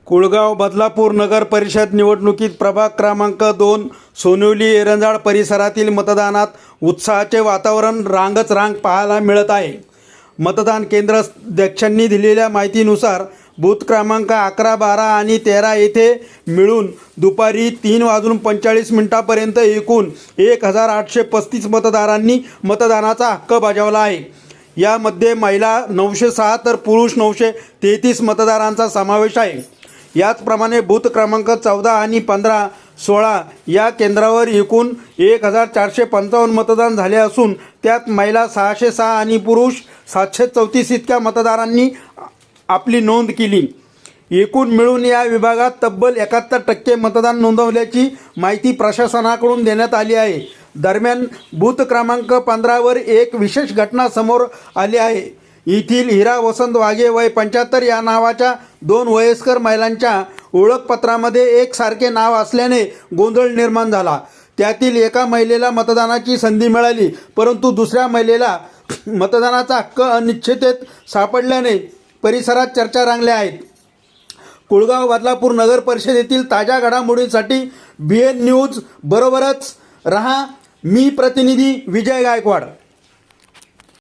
कुळगाव बदलापूर नगर परिषद निवडणुकीत प्रभाग क्रमांक 2 सोनवली एरंजाळ परिसरातील मतदानात उत्साहाचे वातावरण रांगच रांग पाहायला मिळत आहे। मतदान केंद्राध्यक्षांनी दिलेल्या माहितीनुसार बूथ क्रमांक 11, 12 आणि 13 येथे मिळून दुपारी 3:45 पर्यंत एकूण 1835 मतदारांनी मतदानाचा हक्क बजावला आहे। यामध्ये महिला 906 तर पुरुष 933 मतदारांचा समावेश आहे। याचप्रमाणे बूथ क्रमांक 14 आणि 15, 16 या केंद्रावर एकूण 1455 मतदान झाले असून त्यात महिला 606 आणि पुरुष 734 इतक्या मतदारांनी आपली नोंद केली। एकूण मिळून या विभागात तब्बल 71% मतदान नोंदवल्याची माहिती प्रशासनाकडून देण्यात आली आहे। दरम्यान बूथ क्रमांक 15 वर एक विशेष घटना समोर आली आहे। येथील हिरा वसंत वाघे वय 75 या नावाच्या 2 वयस्कर महिलांच्या ओळखपत्रामध्ये एकसारखे नाव असल्याने गोंधळ निर्माण झाला। त्यातील एका महिलेला मतदानाची संधी मिळाली, परंतु दुसऱ्या महिलेला मतदानाचा हक्क अनिश्चिततेत सापडल्याने परिसरात चर्चा रंगल्या आहेत। कुळगाव बदलापूर नगर परिषदेतील ताज्या घडामोडींसाठी BN न्यूज बरोबरच रहा। मी प्रतिनिधी विजय गायकवाड।